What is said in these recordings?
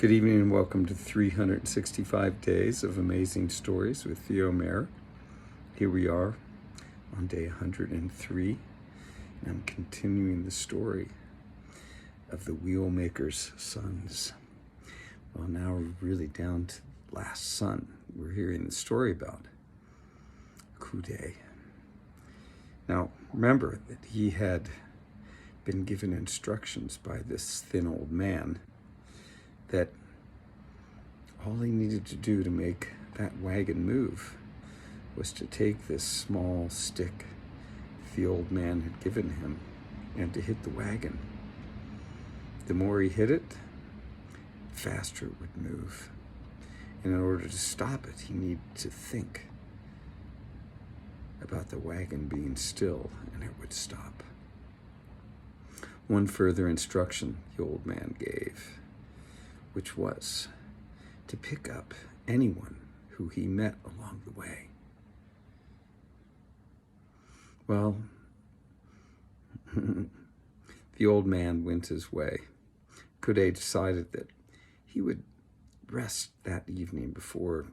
Good evening and welcome to 365 Days of Amazing Stories with Wheelmaker. Here we are on day 103, and I'm continuing the story of the Wheelmaker's sons. Well, now we're really down to the last son. We're hearing the story about Kude. Now, remember that he had been given instructions by this thin old man that all he needed to do to make that wagon move was to take this small stick the old man had given him and to hit the wagon. The more he hit it, the faster it would move. And in order to stop it, he needed to think about the wagon being still, and it would stop. One further instruction the old man gave, which was to pick up anyone who he met along the way. Well, the old man went his way. Kude decided that he would rest that evening before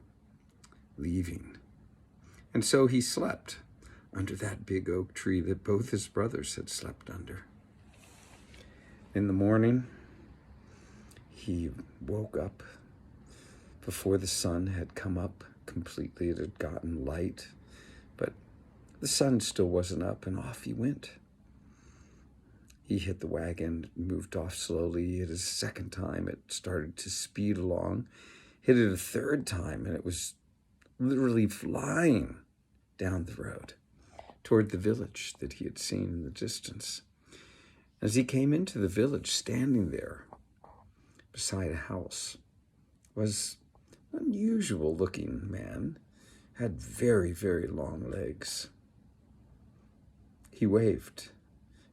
leaving. And so he slept under that big oak tree that both his brothers had slept under. In the morning, he woke up before the sun had come up completely. It had gotten light, but the sun still wasn't up, and off he went. He hit the wagon, moved off slowly. He hit it a second time. It started to speed along. Hit it a third time, and it was literally flying down the road toward the village that he had seen in the distance. As he came into the village, standing there beside a house was an unusual looking man, had very, very long legs. He waved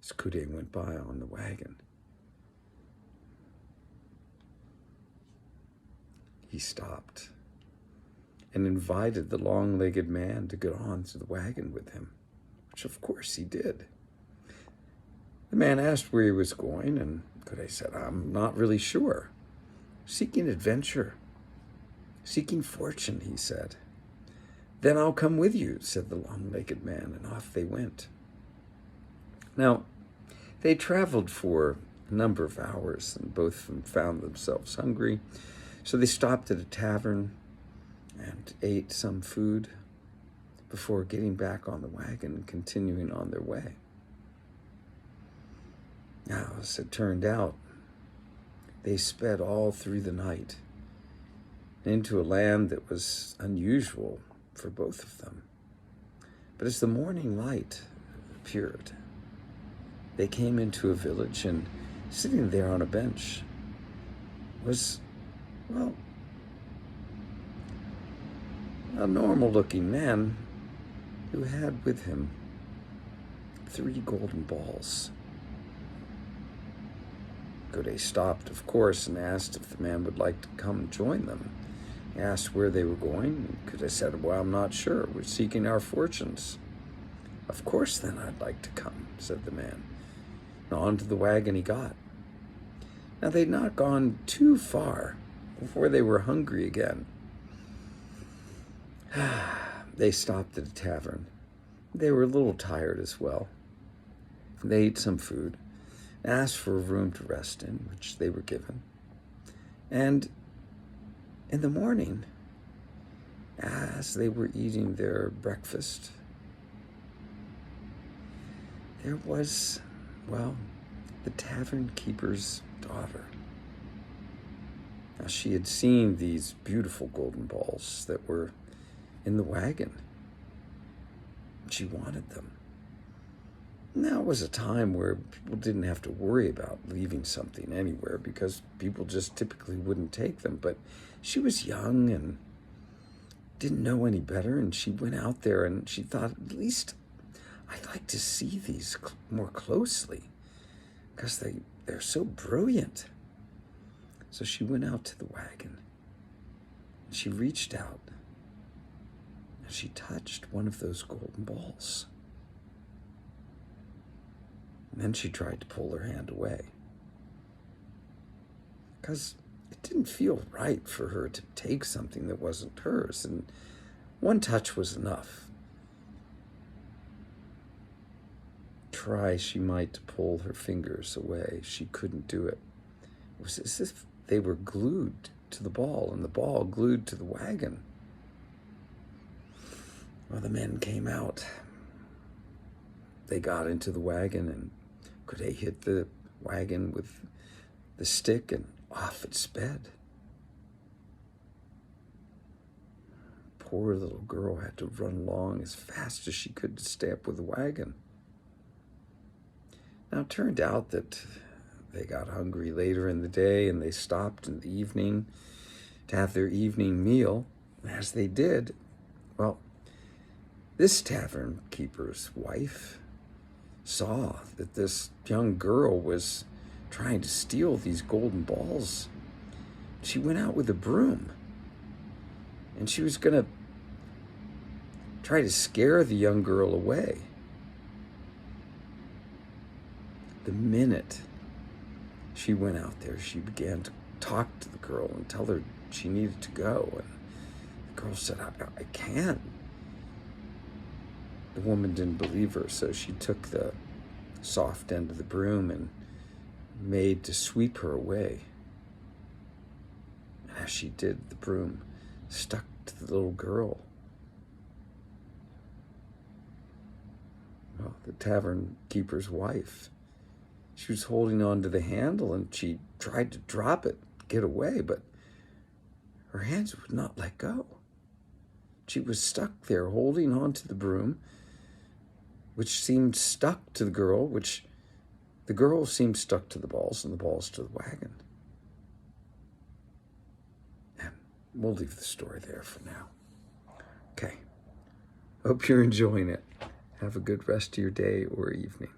as Kude went by on the wagon. He stopped and invited the long-legged man to get onto the wagon with him, which of course he did. The man asked where he was going, and Kude said, "I'm not really sure. Seeking adventure, seeking fortune," he said. "Then I'll come with you," said the long-legged man, and off they went. Now, they traveled for a number of hours, and both of them found themselves hungry, so they stopped at a tavern and ate some food before getting back on the wagon and continuing on their way. Now, as it turned out, they sped all through the night into a land that was unusual for both of them. But as the morning light appeared, they came into a village, and sitting there on a bench was, well, a normal-looking man who had with him 3 golden balls. Kude stopped, of course, and asked if the man would like to come join them. He asked where they were going. Kude said, "Well, I'm not sure. We're seeking our fortunes." "Of course, then, I'd like to come," said the man. And onto the wagon he got. Now, they'd not gone too far before they were hungry again. They stopped at a tavern. They were a little tired as well. They ate some food, asked for a room to rest in, which they were given. And in the morning, as they were eating their breakfast, there was, well, the tavern keeper's daughter. Now, she had seen these beautiful golden balls that were in the wagon. She wanted them. Now was a time where people didn't have to worry about leaving something anywhere because people just typically wouldn't take them. But she was young and didn't know any better, and she went out there and she thought, at least I'd like to see these more closely because they're so brilliant. So she went out to the wagon. She reached out and she touched one of those golden balls. And then she tried to pull her hand away, because it didn't feel right for her to take something that wasn't hers, and one touch was enough. Try she might to pull her fingers away, she couldn't do it. It was as if they were glued to the ball and the ball glued to the wagon. Well, the men came out. They got into the wagon, and Corday hit the wagon with the stick, and off it sped. Poor little girl had to run along as fast as she could to stay up with the wagon. Now, it turned out that they got hungry later in the day, and they stopped in the evening to have their evening meal. And as they did, well, this tavern keeper's wife saw that this young girl was trying to steal these golden balls. She went out with a broom, and she was going to try to scare the young girl away. The minute she went out there, she began to talk to the girl and tell her she needed to go. And the girl said, I can't. The woman didn't believe her, so she took the soft end of the broom and made to sweep her away. And as she did, the broom stuck to the little girl. Well, the tavern keeper's wife, she was holding on to the handle, and she tried to drop it, get away, but her hands would not let go. She was stuck there holding on to the broom, which seemed stuck to the girl, which the girl seemed stuck to the balls, and the balls to the wagon. And we'll leave the story there for now. Okay. Hope you're enjoying it. Have a good rest of your day or evening.